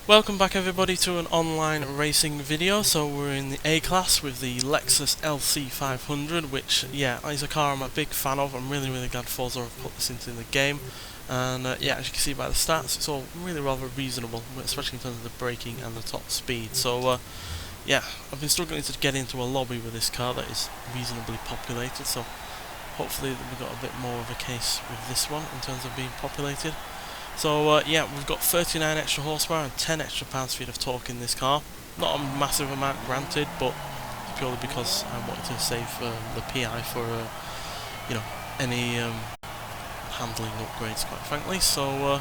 Welcome back everybody to an online racing video. So we're in the A class with the Lexus LC500, which is a car I'm a big fan of. I'm really glad Forza have put this into the game, and as you can see by the stats, it's all really rather reasonable, especially in terms of the braking and the top speed. So I've been struggling to get into a lobby with this car that is reasonably populated, so hopefully we've got a bit more of a case with this one in terms of being populated. So we've got 39 extra horsepower and 10 extra pound-feet of torque in this car. Not a massive amount, granted, but purely because I wanted to save the PI for any handling upgrades, quite frankly. So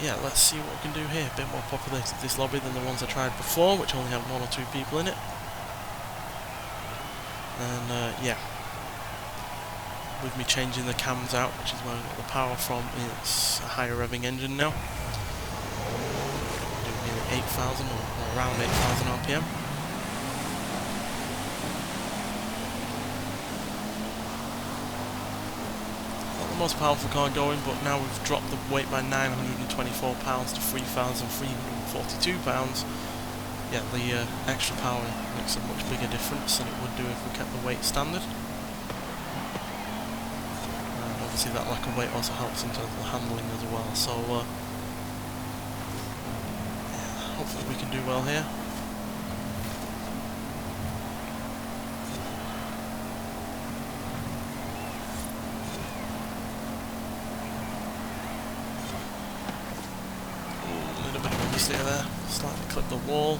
let's see what we can do here. A bit more populated this lobby than the ones I tried before, which only had 1 or 2 people in it. And with me changing the cams out, which is where I got the power from, it's a higher revving engine now. Doing nearly 8,000 or around 8,000 RPM. Not the most powerful car going, but now we've dropped the weight by 924 pounds to 3,342 pounds. Yeah, the extra power makes a much bigger difference than it would do if we kept the weight standard. Obviously that lack of weight also helps in terms of the handling as well, so hopefully we can do well here. Ooh, a little bit of a mistake there, slightly clipped the wall.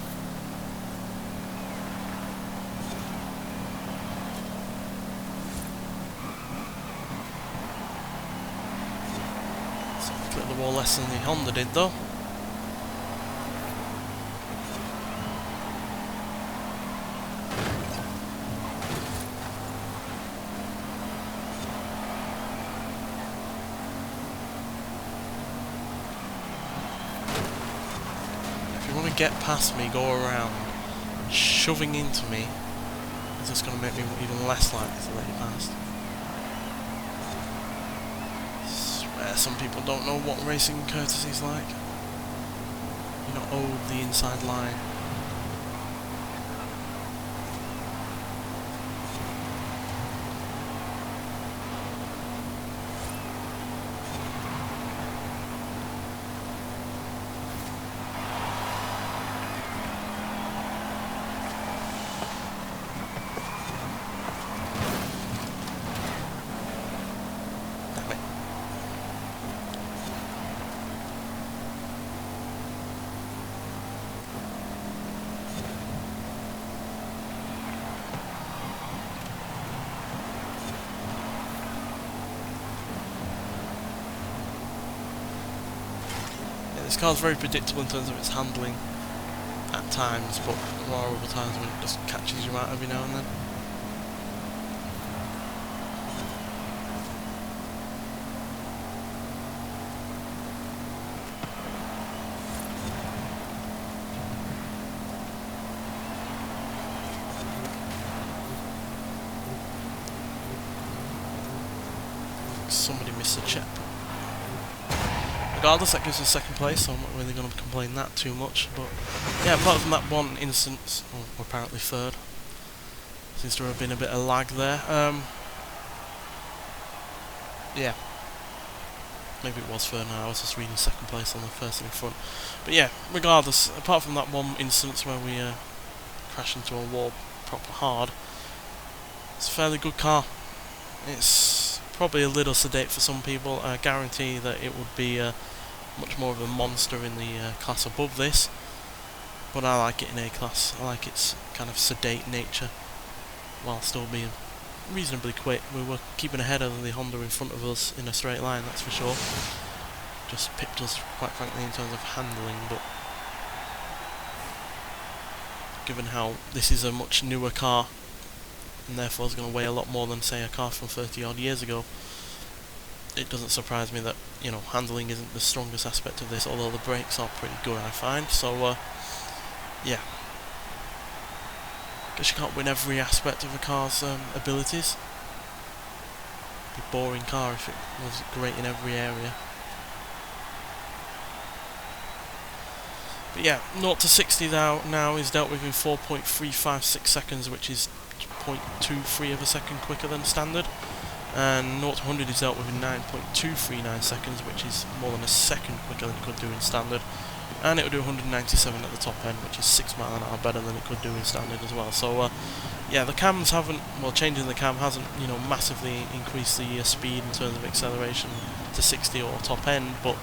The wall less than the Honda did, though. If you want to get past me, go around. Shoving into me is just going to make me even less likely to let you past. Some people don't know what racing courtesy is like. You're not owed the inside line. This car's very predictable in terms of its handling at times, but there are other times when it just catches you out every now and then. Somebody missed a chip. Regardless, that gives us second place, so I'm not really going to complain that too much. But yeah, apart from that one instance, or apparently third, seems to have been a bit of lag there. Yeah, maybe it was third now, I was just reading second place on the first in front. But yeah, regardless, apart from that one instance where we crashed into a wall proper hard, it's a fairly good car. It's probably a little sedate for some people. I guarantee that it would be much more of a monster in the class above this, but I like it in A class. I like its kind of sedate nature while still being reasonably quick. We were keeping ahead of the Honda in front of us in a straight line, that's for sure. Just pipped us, quite frankly, in terms of handling, but given how this is a much newer car and therefore is going to weigh a lot more than, say, a car from 30 odd years ago, it doesn't surprise me that, handling isn't the strongest aspect of this, although the brakes are pretty good, I find. So yeah, guess you can't win every aspect of a car's abilities. It'd be a boring car if it was great in every area. But yeah, 0 to 60 now is dealt with in 4.356 seconds, which is 0.23 of a second quicker than standard. And 0 to 100 is dealt with in 9.239 seconds, which is more than a second quicker than it could do in standard. And it will do 197 at the top end, which is 6 miles an hour better than it could do in standard as well. So yeah, the cams haven't, well, changing the cam hasn't, you know, massively increased the speed in terms of acceleration to 60 or top end, but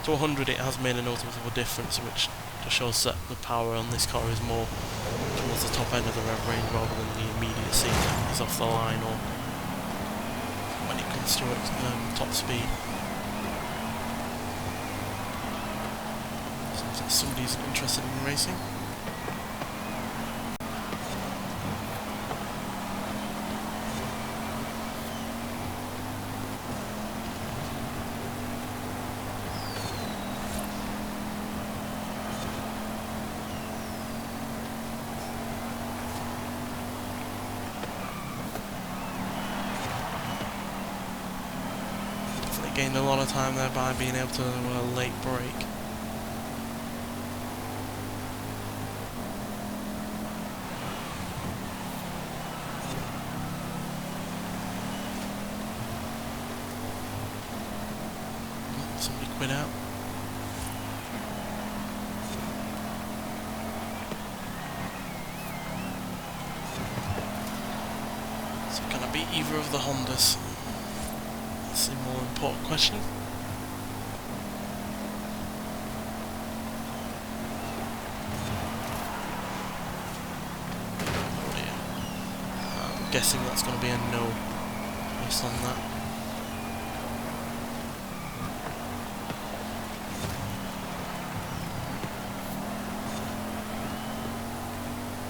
to 100 it has made a noticeable difference, which just shows that the power on this car is more towards the top end of the rev range rather than the immediacy that is off the line or when it comes to top speed. Seems like somebody's interested in racing. Gained a lot of time there by being able to late brake. Somebody quit out. So can I beat either of the Hondas? That's the more important question. Oh yeah. I'm guessing that's going to be a no based on that.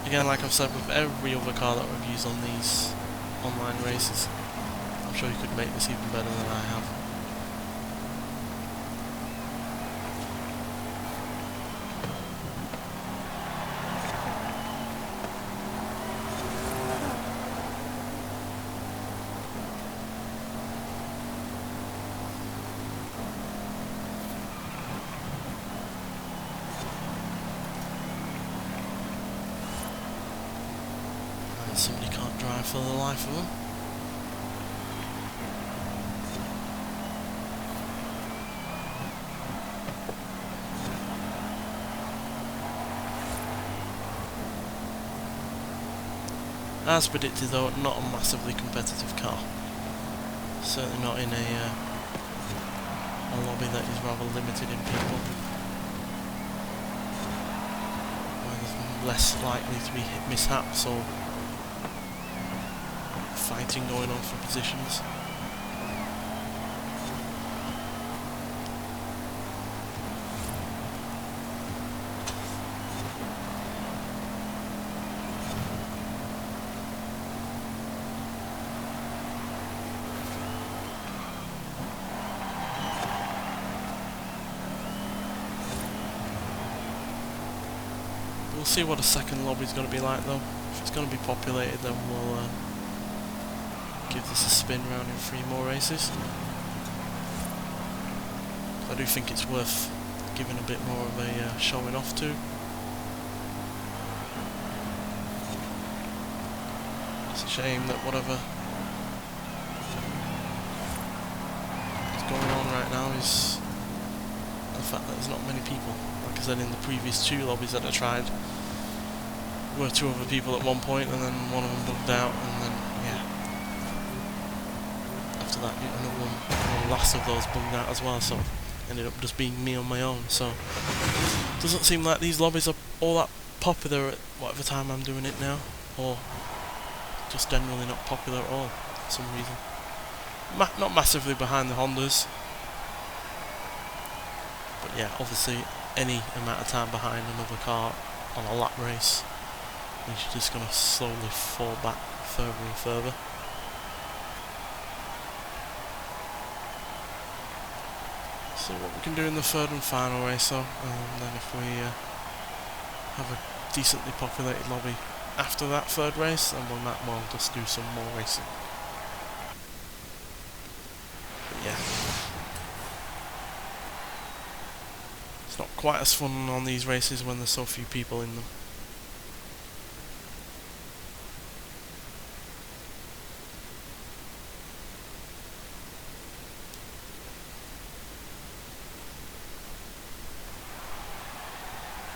Again, like I've said with every other car that we've used on these online races, I'm sure you could make this even better than I have. And somebody can't drive for the life of them. As predicted though, not a massively competitive car. Certainly not in a lobby that is rather limited in people. Where there's less likely to be mishaps or fighting going on for positions. We'll see what a second lobby is going to be like though. If it's going to be populated, then we'll give this a spin round in 3 more races. I do think it's worth giving a bit more of a showing off to. It's a shame that whatever is going on right now is the fact that there's not many people. Like I said, in the previous 2 lobbies that I tried, were 2 other people at one point, and then one of them bugged out, and then yeah, after that another one, the last of those bugged out as well, so ended up just being me on my own. So doesn't seem like these lobbies are all that popular at whatever time I'm doing it now, or just generally not popular at all for some reason. Not massively behind the Hondas, but yeah, obviously any amount of time behind another car on a lap race means you're just going to slowly fall back further and further. See what we can do in the 3rd and final race though, and then if we have a decently populated lobby after that 3rd race, then we might well just do some more racing. But yeah, it's not quite quite as fun on these races when there's so few people in them.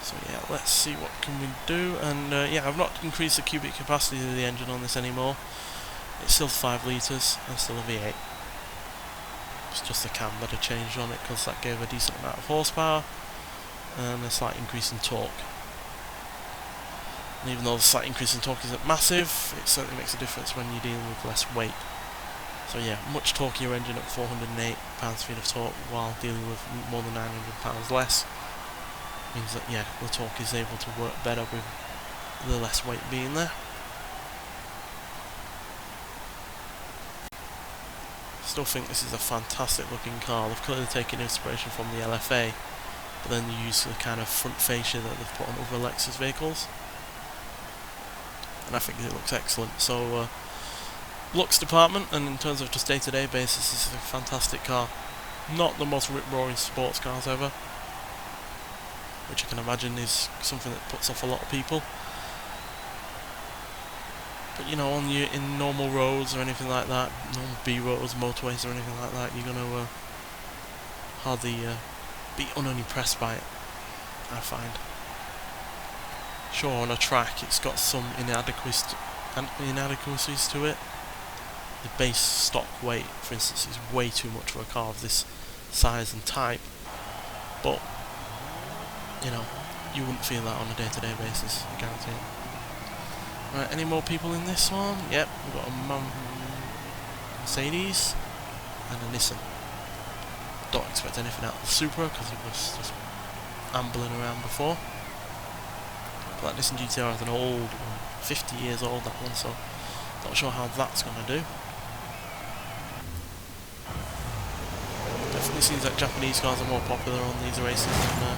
So yeah, let's see what can we do. And yeah, I've not increased the cubic capacity of the engine on this anymore. It's still 5 litres and still a V8. It's just the cam that I changed on it because that gave a decent amount of horsepower and a slight increase in torque. And even though the slight increase in torque isn't massive, it certainly makes a difference when you're dealing with less weight. So yeah, much torquier engine at 408 pounds-feet of torque while dealing with more than 900 pounds less. Means that yeah, the torque is able to work better with the less weight being there. Still think this is a fantastic looking car. They've clearly taken inspiration from the LFA, but then they use the kind of front fascia that they've put on other Lexus vehicles, and I think it looks excellent. So looks department, and in terms of just day-to-day basis, this is a fantastic car. Not the most rip-roaring sports cars ever, which I can imagine is something that puts off a lot of people. But you know, in normal roads or anything like that, normal B roads, motorways or anything like that, you're gonna hardly be unimpressed by it, I find. Sure, on a track it's got some inadequacies to it. The base stock weight, for instance, is way too much for a car of this size and type. But you know, you wouldn't feel that on a day-to-day basis, I guarantee it. Right, any more people in this one? Yep, we've got a Mercedes and a Nissan. Don't expect anything out of the Supra because it was just ambling around before. But that Nissan GTR is an old one, 50 years old that one, so not sure how that's going to do. Definitely seems like Japanese cars are more popular on these races than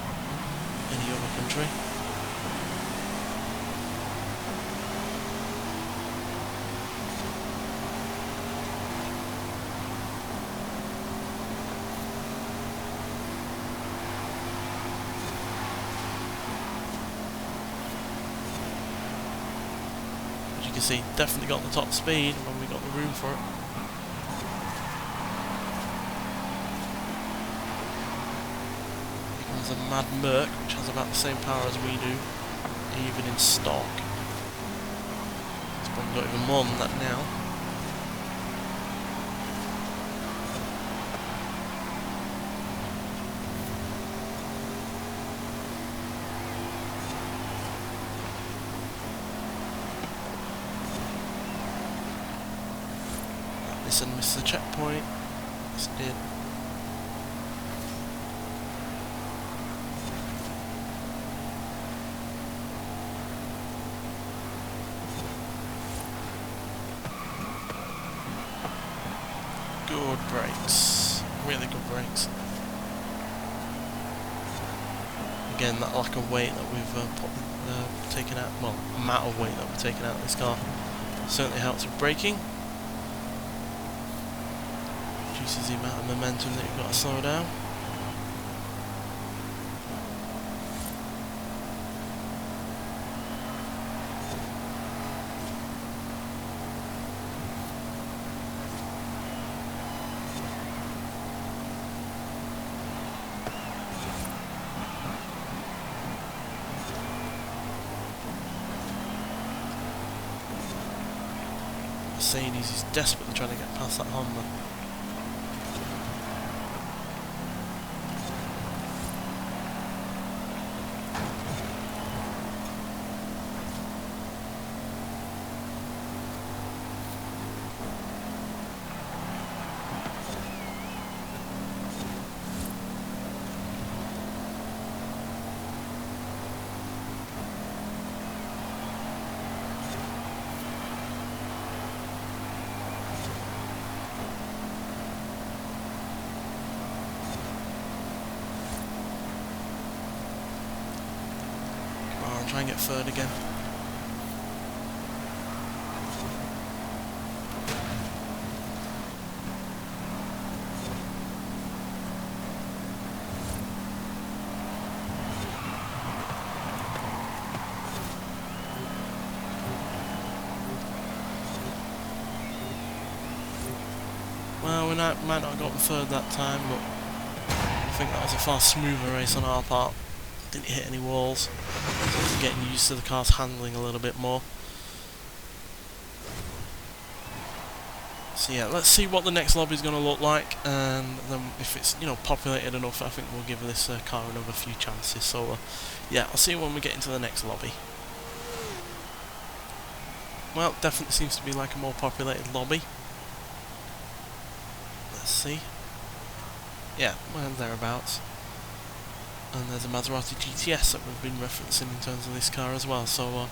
any other country. As you can see, definitely got the top speed when we got the room for it. Here comes a Mad Merc, which has about the same power as we do, even in stock. It's probably got even more than that now. And missed the checkpoint. Yes, it did. Good brakes. Really good brakes. Again, that lack of weight that we've taken out, well, amount of weight that we've taken out of this car certainly helps with braking. Reduces the amount of momentum that you've got to slow down. Mercedes is desperately trying to get past that Honda. Try and get third again. we might not have gotten third that time, but I think that was a far smoother race on our part. Didn't hit any walls, so we're getting used to the car's handling a little bit more. So yeah, let's see what the next lobby is going to look like, and then if it's, you know, populated enough, I think we'll give this car another few chances. So yeah, I'll see you when we get into the next lobby. Well, definitely seems to be like a more populated lobby. Let's see. Yeah, well, thereabouts. And there's a Maserati GTS that we've been referencing in terms of this car as well, so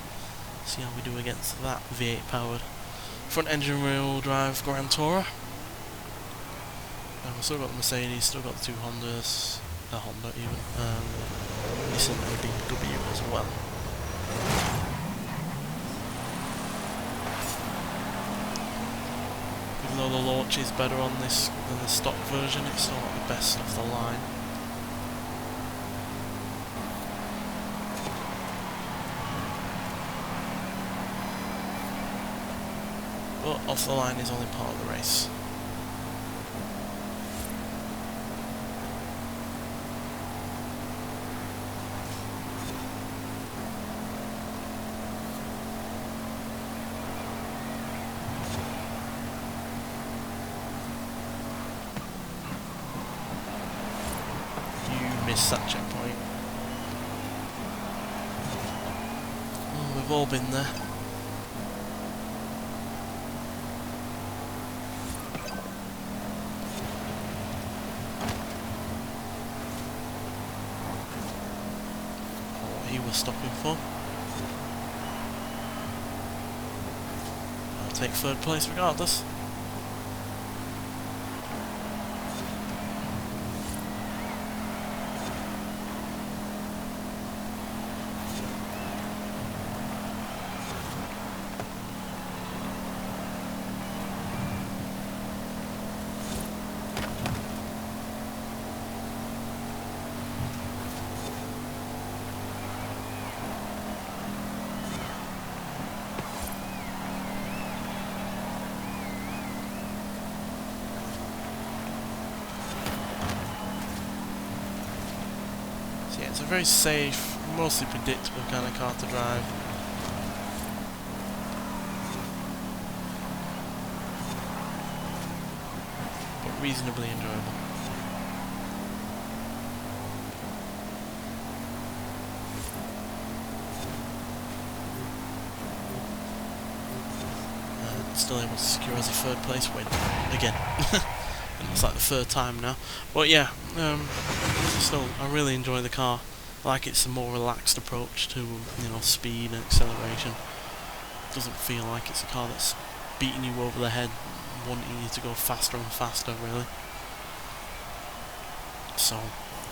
see how we do against that V8 powered front engine rear wheel drive Grand Tourer. And we've still got the Mercedes, still got the two Hondas, a Honda even, and Nissan and a BMW as well. Even though the launch is better on this than the stock version, it's still not the best of the line. But off the line is only part of the race. You missed that checkpoint. Oh, we've all been there. He was stopping for. I'll take third place regardless. Yeah, it's a very safe, mostly predictable kind of car to drive. But reasonably enjoyable. And still able to secure as a third place win. Again. And it's like the third time now. But yeah, still, I really enjoy the car. I like it's a more relaxed approach to, you know, speed and acceleration. It doesn't feel like it's a car that's beating you over the head, wanting you to go faster and faster, really. So,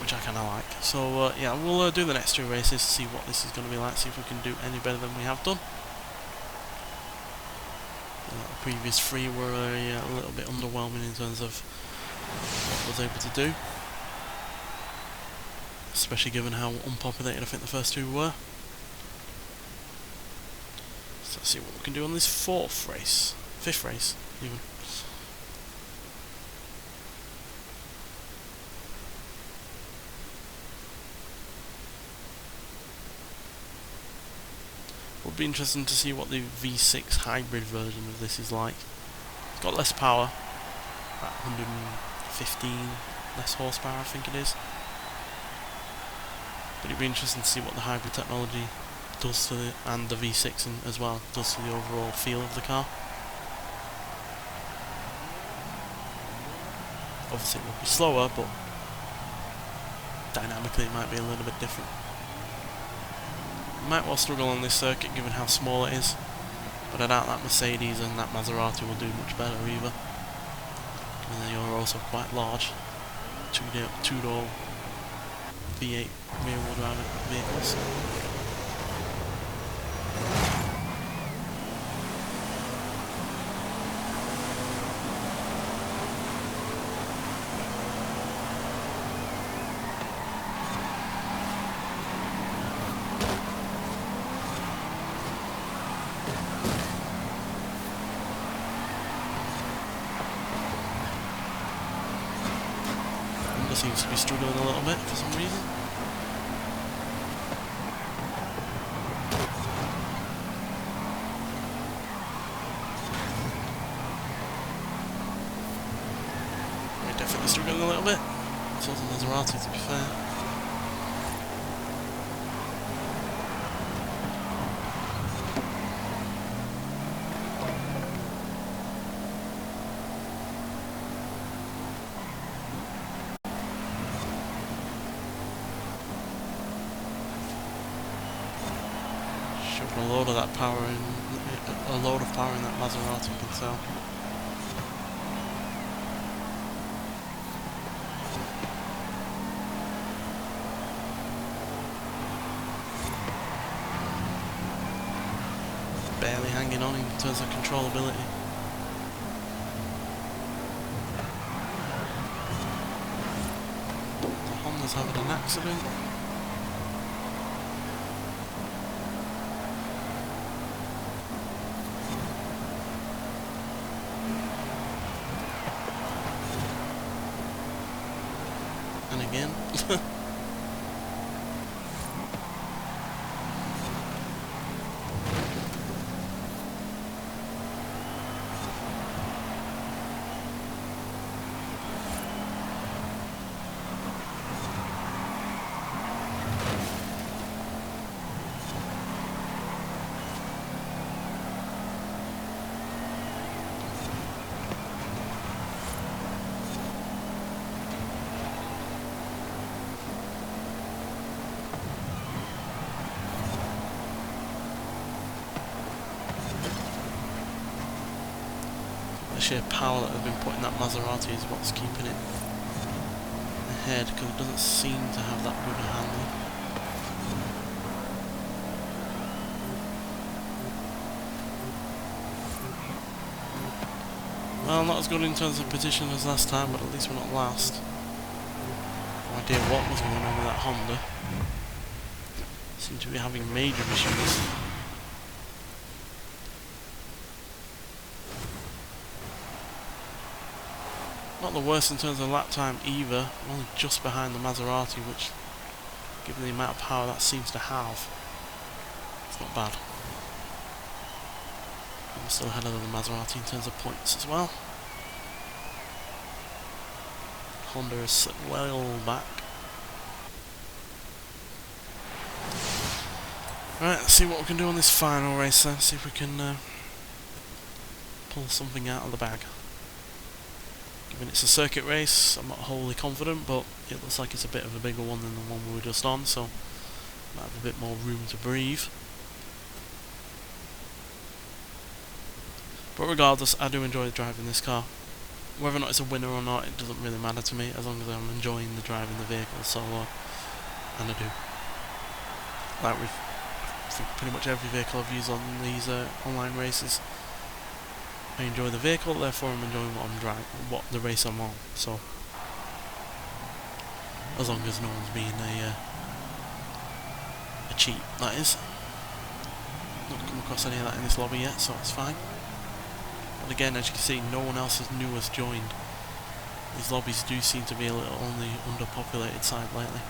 which I kind of like. So yeah, we'll do the next two races, see what this is going to be like, see if we can do any better than we have done. The previous three were a little bit underwhelming in terms of what I was able to do, especially given how unpopulated I think the first two were. So let's see what we can do on this fifth race even. Would be interesting to see what the V6 hybrid version of this is like. It's got less power, about 115 less horsepower I think it is. But it'd be interesting to see what the hybrid technology does to the, and the V6 as well, does to the overall feel of the car. Obviously it will be slower, but dynamically it might be a little bit different. Might well struggle on this circuit given how small it is, but I doubt that Mercedes and that Maserati will do much better either. And they are also quite large, two-door V8 rear-wheel drive vehicles. seems to be struggling a little bit for some reason. We're definitely struggling a little bit. So is the Maserati, to be fair. A load of that power in, a load of power in that Maserati, you can tell. Barely hanging on in terms of controllability. The Honda's having an accident. And again. The sheer power that has been put in that Maserati is what's keeping it ahead, because it doesn't seem to have that good a handling. Well, not as good in terms of position as last time, but at least we're not last. No idea what was going on with that Honda. Seemed to be having major issues. Not the worst in terms of lap time either, only just behind the Maserati, which, given the amount of power that seems to have, it's not bad. And we're still ahead of the Maserati in terms of points as well. Honda is slipped well back. Right, let's see what we can do on this final race then, see if we can pull something out of the bag. Given it's a circuit race, I'm not wholly confident, but it looks like it's a bit of a bigger one than the one we were just on, so might have a bit more room to breathe. But regardless, I do enjoy driving this car. Whether or not it's a winner or not, it doesn't really matter to me, as long as I'm enjoying the driving the vehicle, so, and I do. Like with I think pretty much every vehicle I've used on these online races, I enjoy the vehicle, therefore I'm enjoying what I'm driving, what the race I'm on. So, as long as no one's being a cheat, that is. Not come across any of that in this lobby yet, so it's fine. But again, as you can see, no one else as new has joined. These lobbies do seem to be a little on the underpopulated side lately.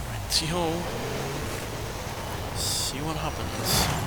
Righty-ho. See what happens.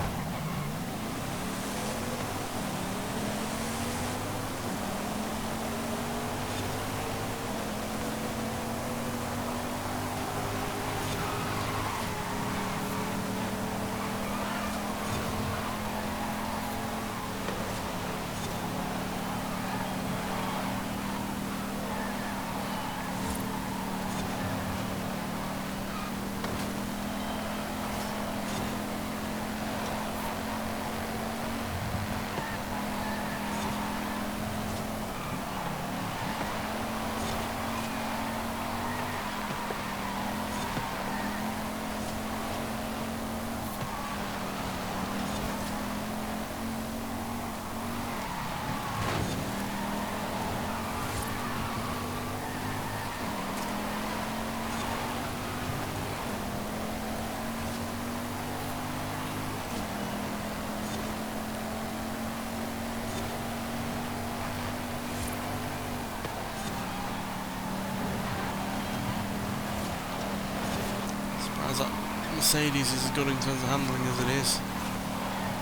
because that Mercedes is as good in terms of handling as it is.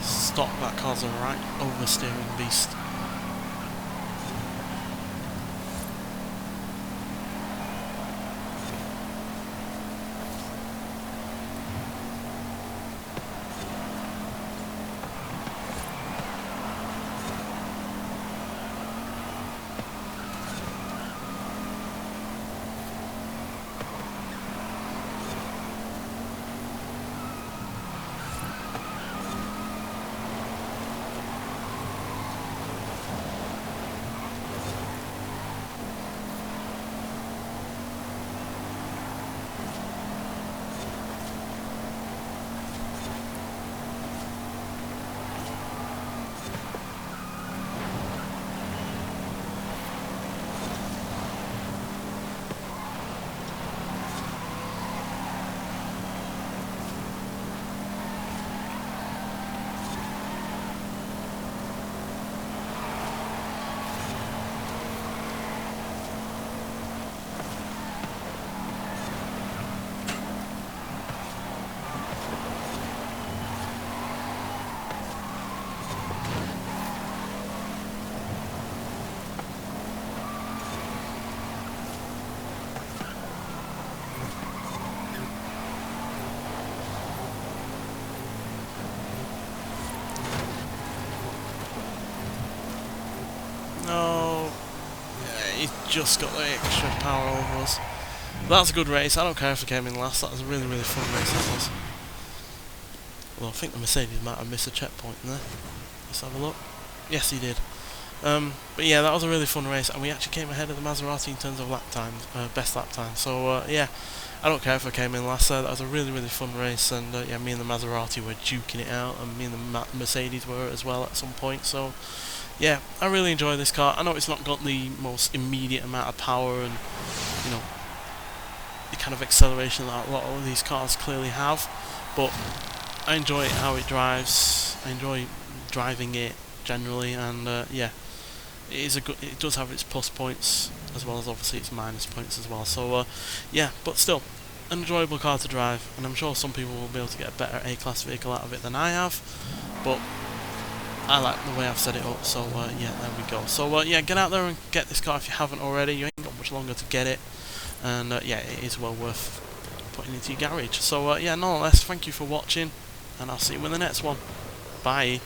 Stock, that car's a right oversteering beast. No, yeah, he just got the extra power over us. But that's a good race. I don't care if he came in last. That was a really, really fun race, that was. Well, I think the Mercedes might have missed a checkpoint in there. Let's have a look. Yes, he did. But yeah, that was a really fun race, and we actually came ahead of the Maserati in terms of lap times, best lap time. So yeah, I don't care if I came in last there. That was a really, really fun race, and yeah, me and the Maserati were duking it out, and me and the Mercedes were as well at some point. So yeah, I really enjoy this car. I know it's not got the most immediate amount of power and, you know, the kind of acceleration that a lot of these cars clearly have, but I enjoy it, how it drives. I enjoy driving it generally, and yeah, it is a good. It does have its plus points as well as obviously its minus points as well. So yeah, but still, an enjoyable car to drive, and I'm sure some people will be able to get a better A-class vehicle out of it than I have, but I like the way I've set it up. So yeah, there we go. So yeah, get out there and get this car if you haven't already. You ain't got much longer to get it, and yeah, it is well worth putting into your garage. So yeah, nonetheless, thank you for watching, and I'll see you in the next one. Bye.